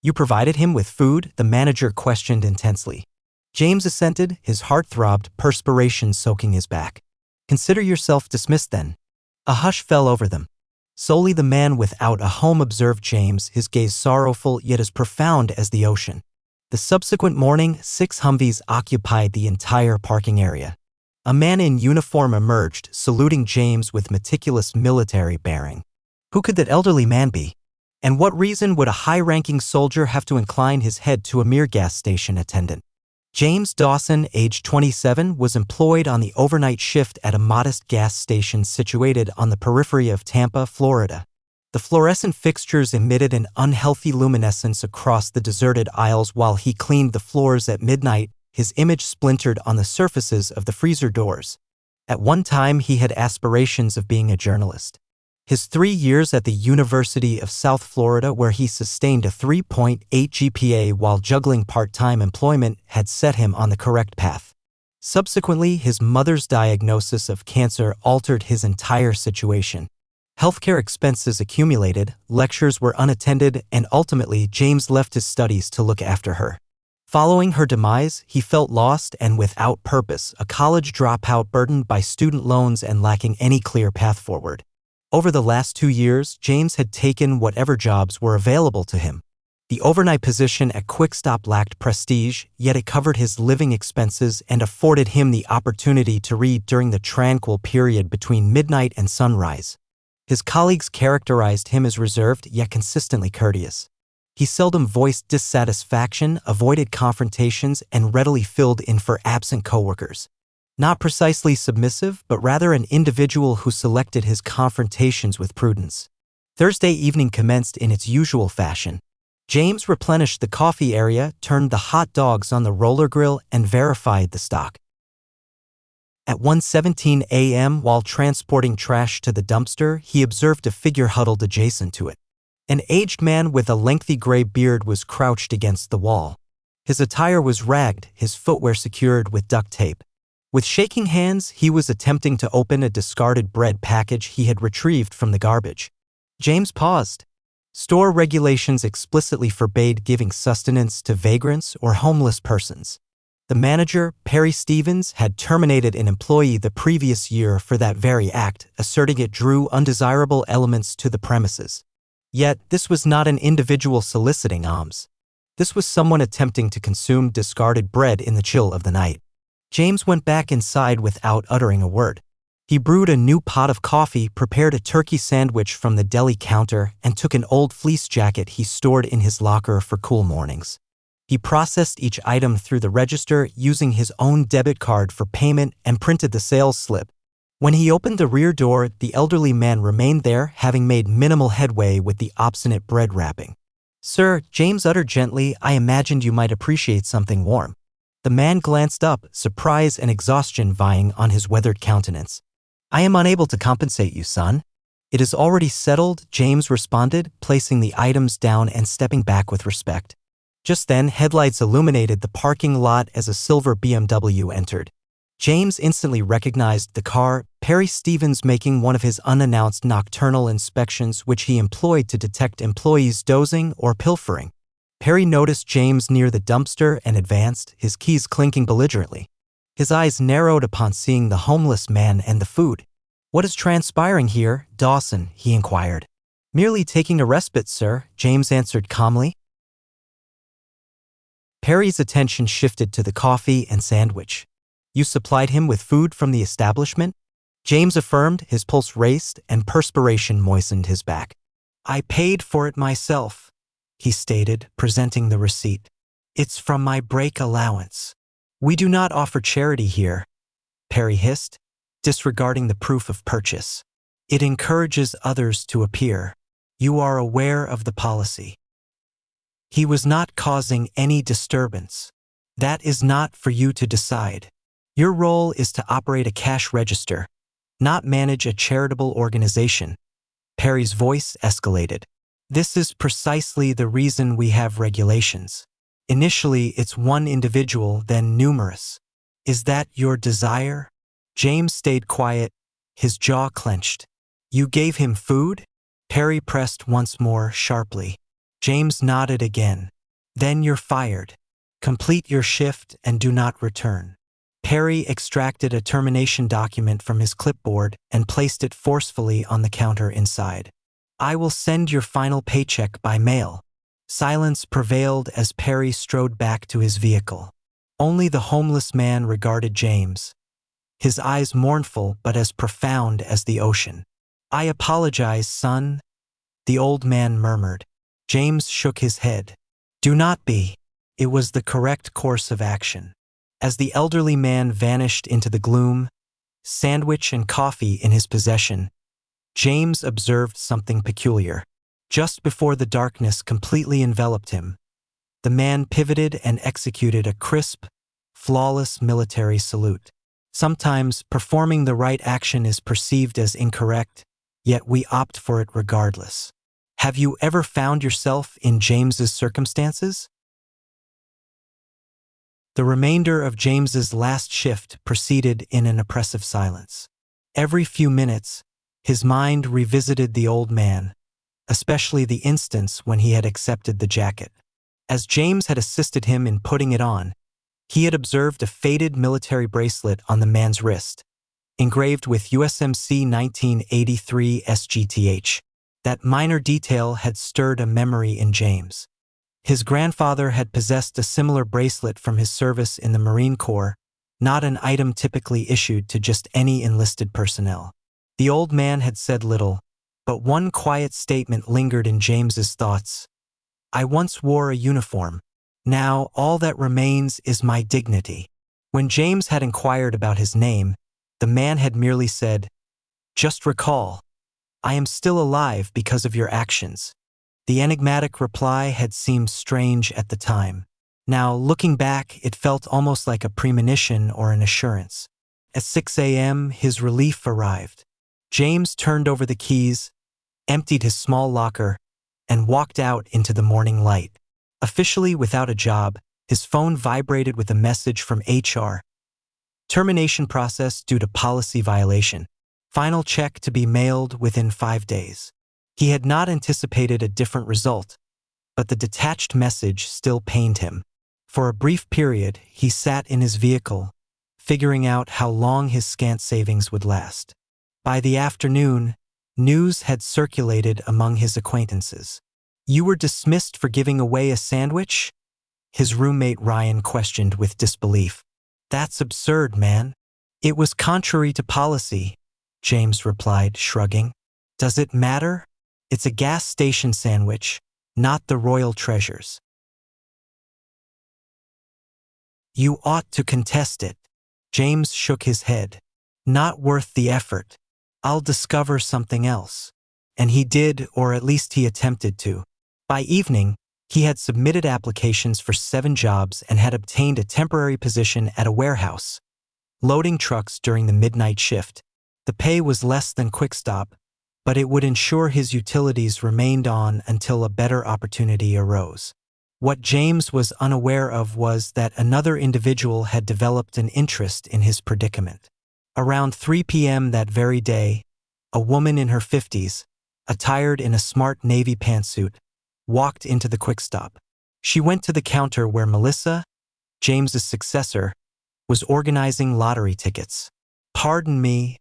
You provided him with food? The manager questioned intensely. James assented, his heart throbbed, perspiration soaking his back. Consider yourself dismissed then. A hush fell over them. Solely the man without a home, observed James, his gaze sorrowful yet as profound as the ocean. The subsequent morning, 6 Humvees occupied the entire parking area. A man in uniform emerged, saluting James with meticulous military bearing. Who could that elderly man be? And what reason would a high-ranking soldier have to incline his head to a mere gas station attendant? James Dawson, age 27, was employed on the overnight shift at a modest gas station situated on the periphery of Tampa, Florida. The fluorescent fixtures emitted an unhealthy luminescence across the deserted aisles while he cleaned the floors at midnight, his image splintered on the surfaces of the freezer doors. At one time, he had aspirations of being a journalist. His 3 years at the University of South Florida, where he sustained a 3.8 GPA while juggling part-time employment, had set him on the correct path. Subsequently, his mother's diagnosis of cancer altered his entire situation. Healthcare expenses accumulated, lectures were unattended, and ultimately James left his studies to look after her. Following her demise, he felt lost and without purpose, a college dropout burdened by student loans and lacking any clear path forward. Over the last 2 years, James had taken whatever jobs were available to him. The overnight position at Quick Stop lacked prestige, yet it covered his living expenses and afforded him the opportunity to read during the tranquil period between midnight and sunrise. His colleagues characterized him as reserved yet consistently courteous. He seldom voiced dissatisfaction, avoided confrontations, and readily filled in for absent coworkers. Not precisely submissive, but rather an individual who selected his confrontations with prudence. Thursday evening commenced in its usual fashion. James replenished the coffee area, turned the hot dogs on the roller grill, and verified the stock. At 1:17 a.m., while transporting trash to the dumpster, he observed a figure huddled adjacent to it. An aged man with a lengthy gray beard was crouched against the wall. His attire was ragged, his footwear secured with duct tape. With shaking hands, he was attempting to open a discarded bread package he had retrieved from the garbage. James paused. Store regulations explicitly forbade giving sustenance to vagrants or homeless persons. The manager, Perry Stevens, had terminated an employee the previous year for that very act, asserting it drew undesirable elements to the premises. Yet, this was not an individual soliciting alms. This was someone attempting to consume discarded bread in the chill of the night. James went back inside without uttering a word. He brewed a new pot of coffee, prepared a turkey sandwich from the deli counter, and took an old fleece jacket he stored in his locker for cool mornings. He processed each item through the register using his own debit card for payment and printed the sales slip. When he opened the rear door, the elderly man remained there, having made minimal headway with the obstinate bread wrapping. "Sir," James uttered gently, "I imagined you might appreciate something warm." The man glanced up, surprise and exhaustion vying on his weathered countenance. "I am unable to compensate you, son." "It is already settled," James responded, placing the items down and stepping back with respect. Just then, headlights illuminated the parking lot as a silver BMW entered. James instantly recognized the car, Perry Stevens making one of his unannounced nocturnal inspections which he employed to detect employees dozing or pilfering. Perry noticed James near the dumpster and advanced, his keys clinking belligerently. His eyes narrowed upon seeing the homeless man and the food. "What is transpiring here, Dawson?" he inquired. "Merely taking a respite, sir," James answered calmly. Perry's attention shifted to the coffee and sandwich. "You supplied him with food from the establishment?" James affirmed, his pulse raced and perspiration moistened his back. "I paid for it myself," he stated, presenting the receipt. "It's from my break allowance." "We do not offer charity here," Perry hissed, disregarding the proof of purchase. "It encourages others to appear. You are aware of the policy." He was not causing any disturbance. "That is not for you to decide. Your role is to operate a cash register, not manage a charitable organization." Perry's voice escalated. "This is precisely the reason we have regulations. Initially, it's one individual, then numerous. Is that your desire?" James stayed quiet, his jaw clenched. "You gave him food?" Perry pressed once more, sharply. James nodded again. Then you're fired. Complete your shift and do not return. Perry extracted a termination document from his clipboard and placed it forcefully on the counter inside. I will send your final paycheck by mail. Silence prevailed as Perry strode back to his vehicle. Only the homeless man regarded James, his eyes mournful but as profound as the ocean. I apologize, son, the old man murmured. James shook his head. Do not be. It was the correct course of action. As the elderly man vanished into the gloom, sandwich and coffee in his possession, James observed something peculiar. Just before the darkness completely enveloped him, the man pivoted and executed a crisp, flawless military salute. Sometimes performing the right action is perceived as incorrect, yet we opt for it regardless. Have you ever found yourself in James's circumstances? The remainder of James's last shift proceeded in an oppressive silence. Every few minutes, his mind revisited the old man, especially the instance when he had accepted the jacket. As James had assisted him in putting it on, he had observed a faded military bracelet on the man's wrist, engraved with USMC 1983 SGTH. That minor detail had stirred a memory in James. His grandfather had possessed a similar bracelet from his service in the Marine Corps, not an item typically issued to just any enlisted personnel. The old man had said little, but one quiet statement lingered in James's thoughts. I once wore a uniform. Now all that remains is my dignity. When James had inquired about his name, the man had merely said, just recall, I am still alive because of your actions. The enigmatic reply had seemed strange at the time. Now, looking back, it felt almost like a premonition or an assurance. At 6 a.m., his relief arrived. James turned over the keys, emptied his small locker, and walked out into the morning light. Officially without a job, his phone vibrated with a message from HR. Termination process due to policy violation. Final check to be mailed within 5 days. He had not anticipated a different result, but the detached message still pained him. For a brief period, he sat in his vehicle, figuring out how long his scant savings would last. By the afternoon, news had circulated among his acquaintances. You were dismissed for giving away a sandwich? His roommate Ryan questioned with disbelief. That's absurd, man. It was contrary to policy, James replied, shrugging. Does it matter? It's a gas station sandwich, not the royal treasures. You ought to contest it. James shook his head. Not worth the effort. I'll discover something else. And he did, or at least he attempted to. By evening, he had submitted applications for 7 jobs and had obtained a temporary position at a warehouse, loading trucks during the midnight shift. The pay was less than Quick Stop, but it would ensure his utilities remained on until a better opportunity arose. What James was unaware of was that another individual had developed an interest in his predicament. Around 3 p.m. that very day, a woman in her 50s, attired in a smart navy pantsuit, walked into the Quick Stop. She went to the counter where Melissa, James's successor, was organizing lottery tickets. Pardon me,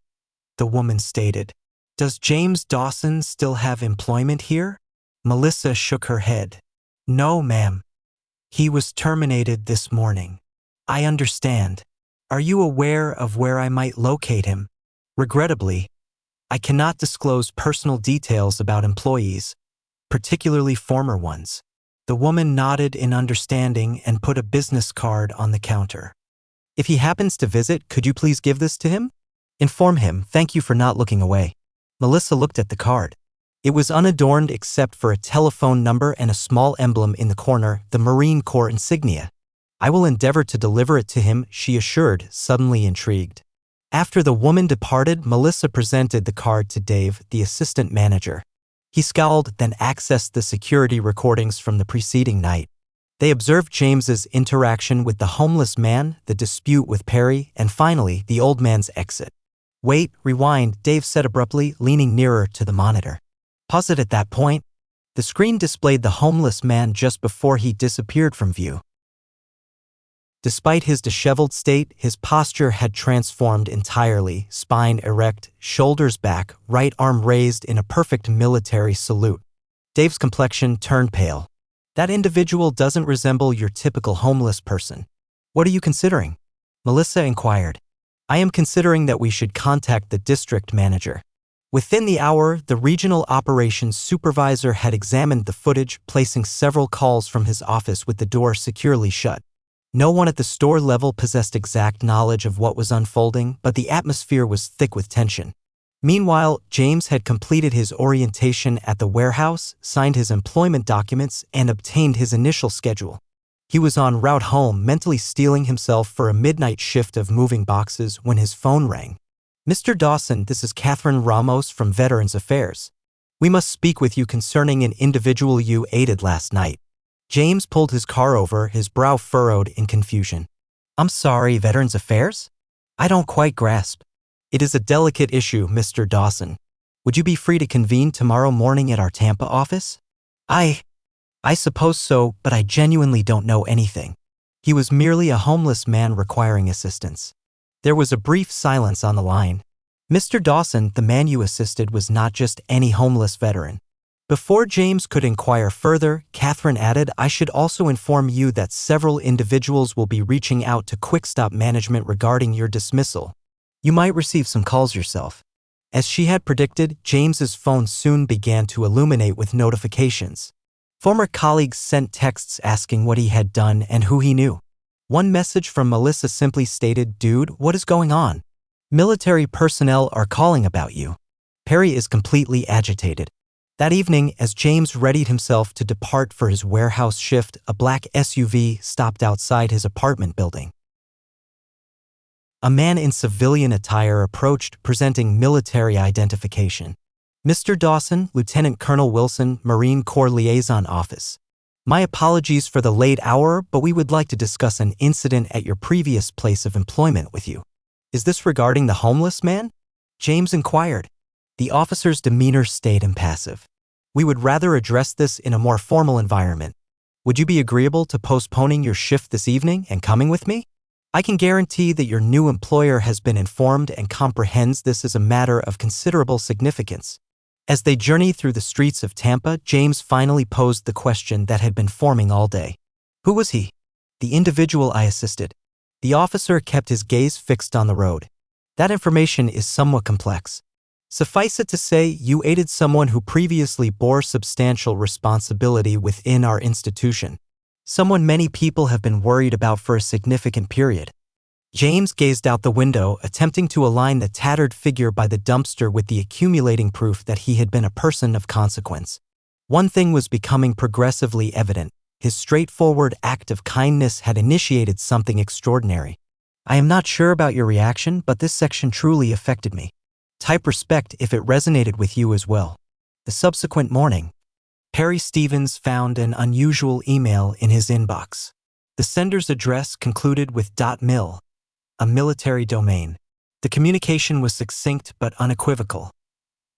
the woman stated. Does James Dawson still have employment here? Melissa shook her head. No, ma'am. He was terminated this morning. I understand. Are you aware of where I might locate him? Regrettably, I cannot disclose personal details about employees, particularly former ones. The woman nodded in understanding and put a business card on the counter. If he happens to visit, could you please give this to him? Inform him, thank you for not looking away. Melissa looked at the card. It was unadorned except for a telephone number and a small emblem in the corner, the Marine Corps insignia. I will endeavor to deliver it to him, she assured, suddenly intrigued. After the woman departed, Melissa presented the card to Dave, the assistant manager. He scowled, then accessed the security recordings from the preceding night. They observed James's interaction with the homeless man, the dispute with Perry, and finally, the old man's exit. Wait, rewind, Dave said abruptly, leaning nearer to the monitor. Pause it at that point. The screen displayed the homeless man just before he disappeared from view. Despite his disheveled state, his posture had transformed entirely, spine erect, shoulders back, right arm raised in a perfect military salute. Dave's complexion turned pale. That individual doesn't resemble your typical homeless person. What are you considering? Melissa inquired. I am considering that we should contact the district manager. Within the hour, the regional operations supervisor had examined the footage, placing several calls from his office with the door securely shut. No one at the store level possessed exact knowledge of what was unfolding, but the atmosphere was thick with tension. Meanwhile, James had completed his orientation at the warehouse, signed his employment documents, and obtained his initial schedule. He was en route home, mentally steeling himself for a midnight shift of moving boxes when his phone rang. Mr. Dawson, this is Catherine Ramos from Veterans Affairs. We must speak with you concerning an individual you aided last night. James pulled his car over, his brow furrowed in confusion. I'm sorry, Veterans Affairs? I don't quite grasp. It is a delicate issue, Mr. Dawson. Would you be free to convene tomorrow morning at our Tampa office? I suppose so, but I genuinely don't know anything. He was merely a homeless man requiring assistance. There was a brief silence on the line. Mr. Dawson, the man you assisted, was not just any homeless veteran. Before James could inquire further, Catherine added, I should also inform you that several individuals will be reaching out to QuickStop management regarding your dismissal. You might receive some calls yourself. As she had predicted, James's phone soon began to illuminate with notifications. Former colleagues sent texts asking what he had done and who he knew. One message from Melissa simply stated, Dude, what is going on? Military personnel are calling about you. Perry is completely agitated. That evening, as James readied himself to depart for his warehouse shift, a black SUV stopped outside his apartment building. A man in civilian attire approached, presenting military identification. Mr. Dawson, Lieutenant Colonel Wilson, Marine Corps Liaison Office. My apologies for the late hour, but we would like to discuss an incident at your previous place of employment with you. Is this regarding the homeless man? James inquired. The officer's demeanor stayed impassive. We would rather address this in a more formal environment. Would you be agreeable to postponing your shift this evening and coming with me? I can guarantee that your new employer has been informed and comprehends this as a matter of considerable significance. As they journeyed through the streets of Tampa, James finally posed the question that had been forming all day. Who was he? The individual I assisted. The officer kept his gaze fixed on the road. That information is somewhat complex. Suffice it to say, you aided someone who previously bore substantial responsibility within our institution. Someone many people have been worried about for a significant period. James gazed out the window, attempting to align the tattered figure by the dumpster with the accumulating proof that he had been a person of consequence. One thing was becoming progressively evident. His straightforward act of kindness had initiated something extraordinary. I am not sure about your reaction, but this section truly affected me. Type respect if it resonated with you as well. The subsequent morning, Perry Stevens found an unusual email in his inbox. The sender's address concluded with .mil, a military domain. The communication was succinct but unequivocal.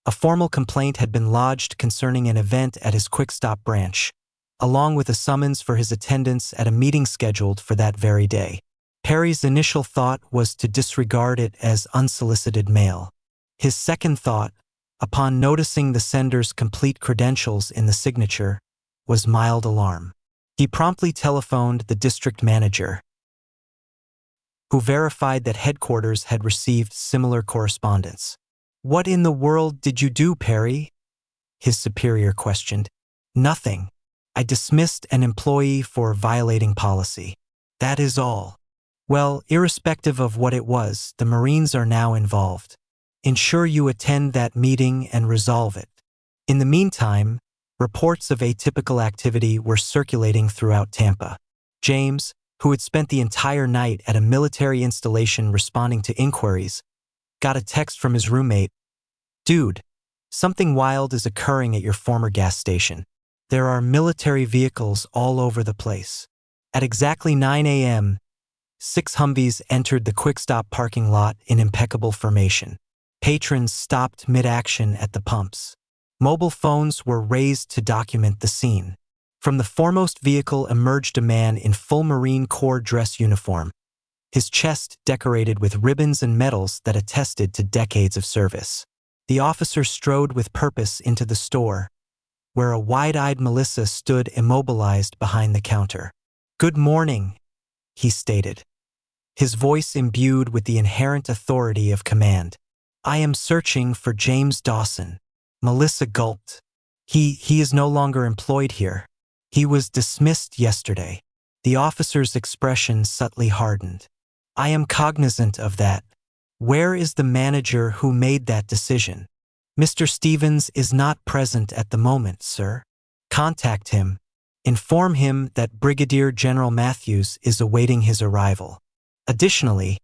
A formal complaint had been lodged concerning an event at his QuickStop branch, along with a summons for his attendance at a meeting scheduled for that very day. Perry's initial thought was to disregard it as unsolicited mail. His second thought, upon noticing the sender's complete credentials in the signature, was mild alarm. He promptly telephoned the district manager, who verified that headquarters had received similar correspondence. What in the world did you do, Perry? His superior questioned. Nothing. I dismissed an employee for violating policy. That is all. Well, irrespective of what it was, the Marines are now involved. Ensure you attend that meeting and resolve it. In the meantime, reports of atypical activity were circulating throughout Tampa. James, who had spent the entire night at a military installation responding to inquiries, got a text from his roommate. Dude, something wild is occurring at your former gas station. There are military vehicles all over the place. At exactly 9 a.m., 6 Humvees entered the QuickStop parking lot in impeccable formation. Patrons stopped mid-action at the pumps. Mobile phones were raised to document the scene. From the foremost vehicle emerged a man in full Marine Corps dress uniform, his chest decorated with ribbons and medals that attested to decades of service. The officer strode with purpose into the store, where a wide-eyed Melissa stood immobilized behind the counter. "Good morning," he stated, his voice imbued with the inherent authority of command. "I am searching for James Dawson." Melissa gulped. He is no longer employed here. He was dismissed yesterday." The officer's expression subtly hardened. "I am cognizant of that. Where is the manager who made that decision?" "Mr. Stevens is not present at the moment, sir." "Contact him. Inform him that Brigadier General Matthews is awaiting his arrival. Additionally,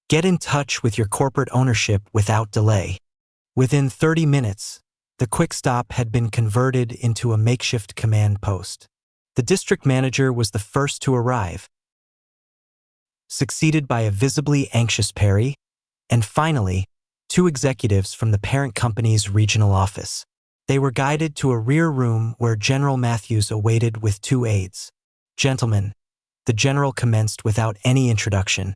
get in touch with your corporate ownership without delay." Within 30 minutes, the quick stop had been converted into a makeshift command post. The district manager was the first to arrive, succeeded by a visibly anxious Perry, and finally, 2 executives from the parent company's regional office. They were guided to a rear room where General Matthews awaited with 2 aides. "Gentlemen," the general commenced without any introduction.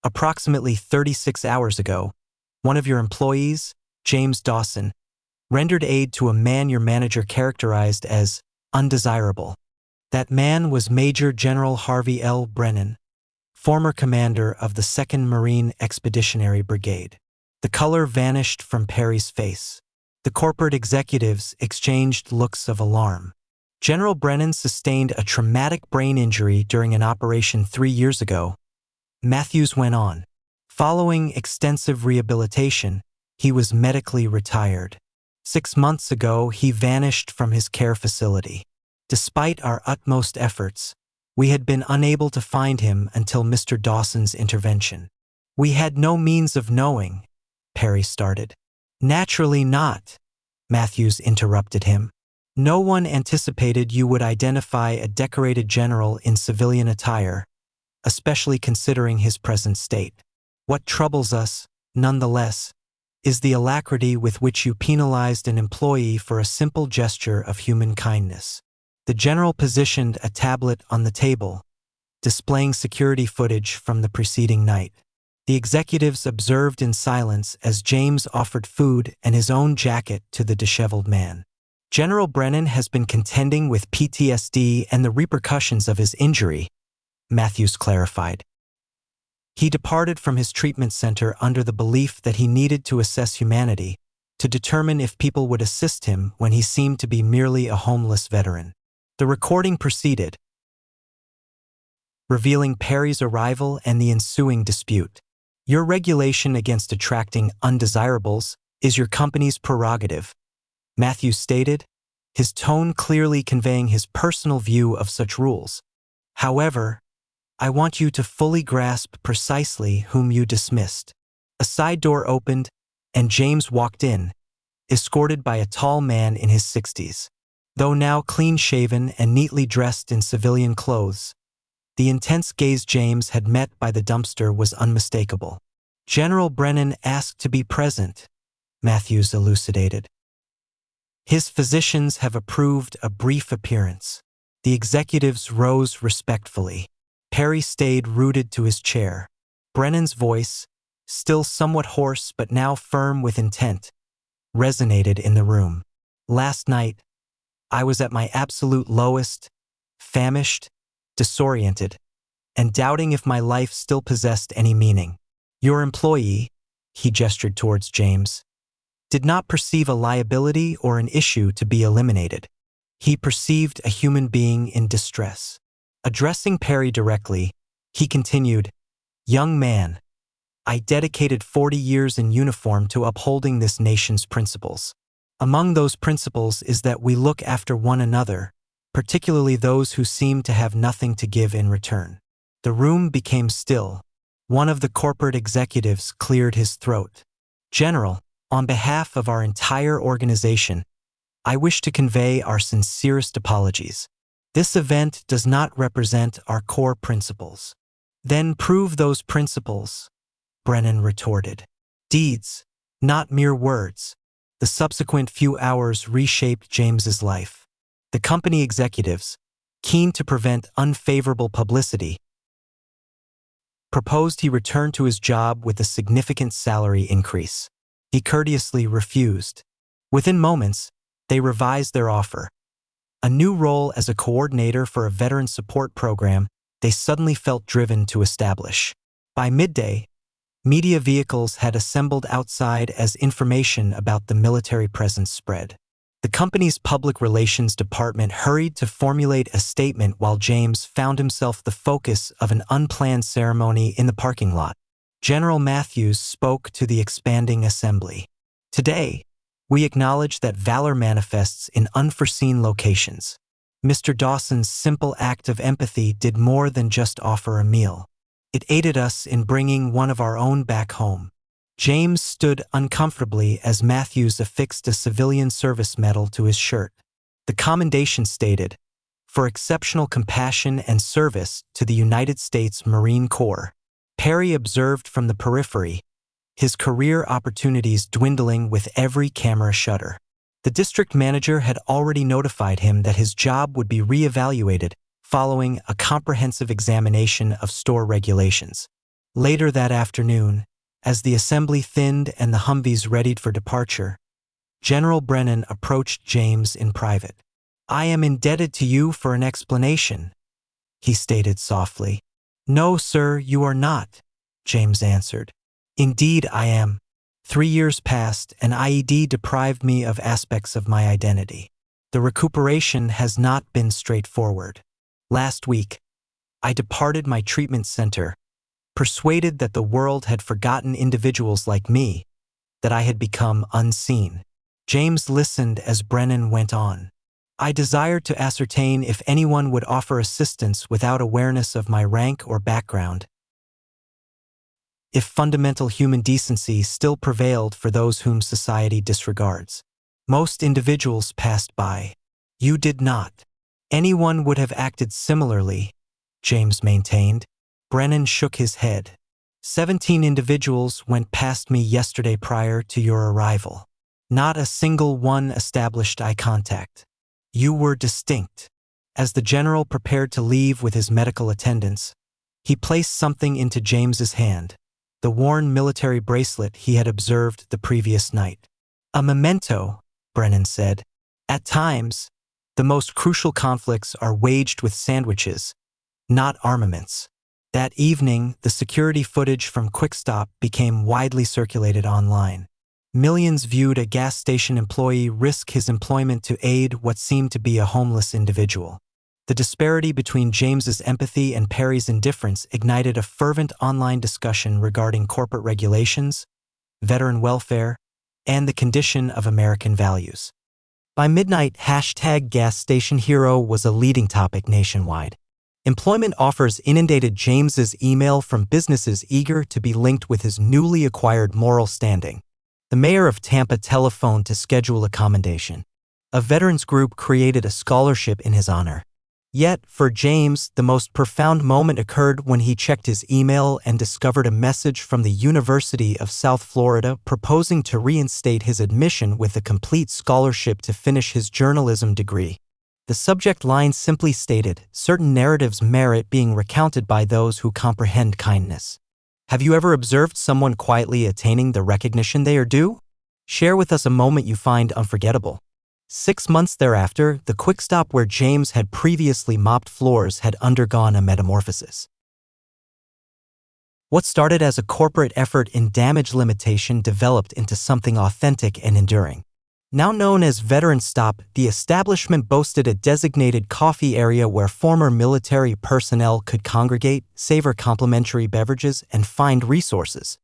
"Approximately 36 hours ago, one of your employees, James Dawson, rendered aid to a man your manager characterized as undesirable. That man was Major General Harvey L. Brennan, former commander of the 2nd Marine Expeditionary Brigade." The color vanished from Perry's face. The corporate executives exchanged looks of alarm. "General Brennan sustained a traumatic brain injury during an operation 3 years ago," Matthews went on. "Following extensive rehabilitation, he was medically retired. 6 months ago, he vanished from his care facility. Despite our utmost efforts, we had been unable to find him until Mr. Dawson's intervention." "We had no means of knowing," Perry started. "Naturally not," Matthews interrupted him. "No one anticipated you would identify a decorated general in civilian attire, especially considering his present state. What troubles us, nonetheless, is the alacrity with which you penalized an employee for a simple gesture of human kindness." The general positioned a tablet on the table, displaying security footage from the preceding night. The executives observed in silence as James offered food and his own jacket to the disheveled man. "General Brennan has been contending with PTSD and the repercussions of his injury," Matthews clarified. "He departed from his treatment center under the belief that he needed to assess humanity, to determine if people would assist him when he seemed to be merely a homeless veteran." The recording proceeded, revealing Perry's arrival and the ensuing dispute. "Your regulation against attracting undesirables is your company's prerogative," Matthews stated, his tone clearly conveying his personal view of such rules. "However, I want you to fully grasp precisely whom you dismissed." A side door opened, and James walked in, escorted by a tall man in his 60s. Though now clean-shaven and neatly dressed in civilian clothes, the intense gaze James had met by the dumpster was unmistakable. "General Brennan asked to be present," Matthews elucidated. "His physicians have approved a brief appearance." The executives rose respectfully. Perry stayed rooted to his chair. Brennan's voice, still somewhat hoarse but now firm with intent, resonated in the room. "Last night, I was at my absolute lowest, famished, disoriented, and doubting if my life still possessed any meaning. Your employee," he gestured towards James, "did not perceive a liability or an issue to be eliminated. He perceived a human being in distress." Addressing Perry directly, he continued, "Young man, I dedicated 40 years in uniform to upholding this nation's principles. Among those principles is that we look after one another, particularly those who seem to have nothing to give in return." The room became still. One of the corporate executives cleared his throat. "General, on behalf of our entire organization, I wish to convey our sincerest apologies. This event does not represent our core principles." "Then prove those principles," Brennan retorted. "Deeds, not mere words." The subsequent few hours reshaped James's life. The company executives, keen to prevent unfavorable publicity, proposed he return to his job with a significant salary increase. He courteously refused. Within moments, they revised their offer. A new role as a coordinator for a veteran support program they suddenly felt driven to establish. By midday, media vehicles had assembled outside as information about the military presence spread. The company's public relations department hurried to formulate a statement while James found himself the focus of an unplanned ceremony in the parking lot. General Matthews spoke to the expanding assembly. Today, we acknowledge that valor manifests in unforeseen locations. Mr. Dawson's simple act of empathy did more than just offer a meal. It aided us in bringing one of our own back home. James stood uncomfortably as Matthews affixed a civilian service medal to his shirt. The commendation stated, "For exceptional compassion and service to the United States Marine Corps." Perry observed from the periphery, his career opportunities dwindling with every camera shutter. The district manager had already notified him that his job would be reevaluated following a comprehensive examination of store regulations. Later that afternoon, as the assembly thinned and the Humvees readied for departure, General Brennan approached James in private. "I am indebted to you for an explanation," he stated softly. "No, sir, you are not," James answered. "Indeed, I am. 3 years passed, and IED deprived me of aspects of my identity. The recuperation has not been straightforward. Last week, I departed my treatment center, persuaded that the world had forgotten individuals like me, that I had become unseen." James listened as Brennan went on. "I desired to ascertain if anyone would offer assistance without awareness of my rank or background, if fundamental human decency still prevailed for those whom society disregards. Most individuals passed by. You did not. Anyone would have acted similarly," James maintained. Brennan shook his head. 17 individuals went past me yesterday prior to your arrival. Not a single one established eye contact. You were distinct." As the general prepared to leave with his medical attendants, he placed something into James's hand, the worn military bracelet he had observed the previous night. "A memento," Brennan said. "At times, the most crucial conflicts are waged with sandwiches, not armaments." That evening, the security footage from Quick Stop became widely circulated online. Millions viewed a gas station employee risk his employment to aid what seemed to be a homeless individual. The disparity between James's empathy and Perry's indifference ignited a fervent online discussion regarding corporate regulations, veteran welfare, and the condition of American values. By midnight, #GasStationHero was a leading topic nationwide. Employment offers inundated James's email from businesses eager to be linked with his newly acquired moral standing. The mayor of Tampa telephoned to schedule a commendation. A veterans group created a scholarship in his honor. Yet, for James, the most profound moment occurred when he checked his email and discovered a message from the University of South Florida proposing to reinstate his admission with a complete scholarship to finish his journalism degree. The subject line simply stated, "Certain narratives merit being recounted by those who comprehend kindness." Have you ever observed someone quietly attaining the recognition they are due? Share with us a moment you find unforgettable. 6 months thereafter, the Quick Stop where James had previously mopped floors had undergone a metamorphosis. What started as a corporate effort in damage limitation developed into something authentic and enduring. Now known as Veteran Stop, the establishment boasted a designated coffee area where former military personnel could congregate, savor complimentary beverages, and find resources.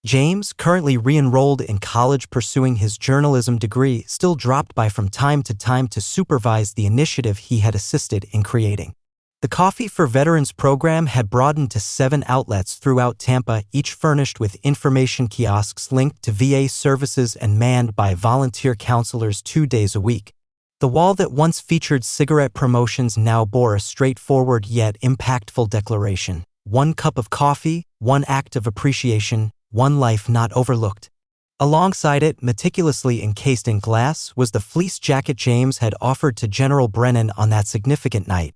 James, currently re-enrolled in college pursuing his journalism degree, still dropped by from time to supervise the initiative he had assisted in creating. The Coffee for Veterans program had broadened to 7 outlets throughout Tampa, each furnished with information kiosks linked to VA services and manned by volunteer counselors 2 days a week. The wall that once featured cigarette promotions now bore a straightforward yet impactful declaration: 1 cup of coffee, 1 act of appreciation, 1 life not overlooked. Alongside it, meticulously encased in glass, was the fleece jacket James had offered to General Brennan on that significant night.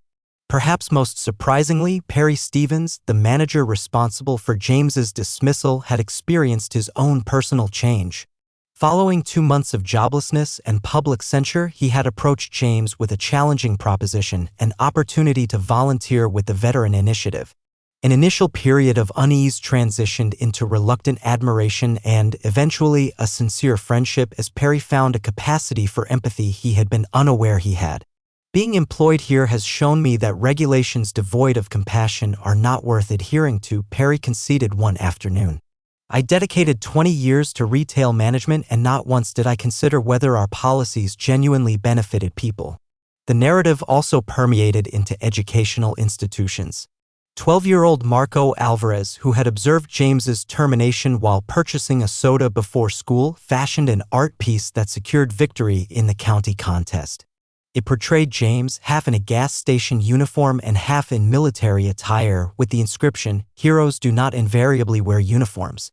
Perhaps most surprisingly, Perry Stevens, the manager responsible for James's dismissal, had experienced his own personal change. Following 2 months of joblessness and public censure, he had approached James with a challenging proposition, an opportunity to volunteer with the Veteran Initiative. An initial period of unease transitioned into reluctant admiration and, eventually, a sincere friendship as Perry found a capacity for empathy he had been unaware he had. Being employed here has shown me that regulations devoid of compassion are not worth adhering to, Perry conceded one afternoon. I dedicated 20 years to retail management, and not once did I consider whether our policies genuinely benefited people. The narrative also permeated into educational institutions. 12-year-old Marco Alvarez, who had observed James's termination while purchasing a soda before school, fashioned an art piece that secured victory in the county contest. It portrayed James, half in a gas station uniform and half in military attire, with the inscription, "Heroes do not invariably wear uniforms."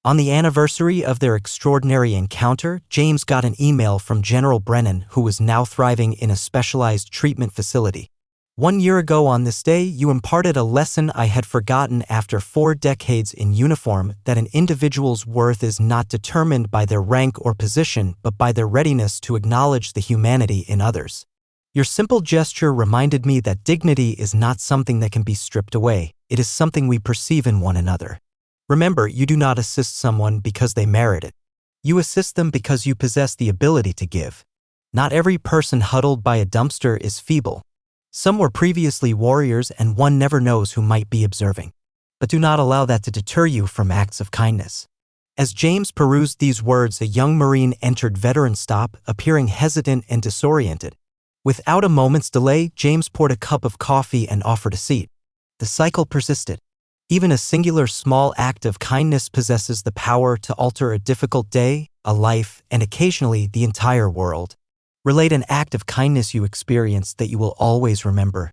On the anniversary of their extraordinary encounter, James got an email from General Brennan, who was now thriving in a specialized treatment facility. "1 year ago on this day, you imparted a lesson I had forgotten after 4 decades in uniform, that an individual's worth is not determined by their rank or position, but by their readiness to acknowledge the humanity in others. Your simple gesture reminded me that dignity is not something that can be stripped away, it is something we perceive in one another. Remember, you do not assist someone because they merit it. You assist them because you possess the ability to give. Not every person huddled by a dumpster is feeble. Some were previously warriors, and one never knows who might be observing. But do not allow that to deter you from acts of kindness." As James perused these words, a young Marine entered Veteran Stop, appearing hesitant and disoriented. Without a moment's delay, James poured a cup of coffee and offered a seat. The cycle persisted. Even a singular small act of kindness possesses the power to alter a difficult day, a life, and occasionally the entire world. Relate an act of kindness you experienced that you will always remember.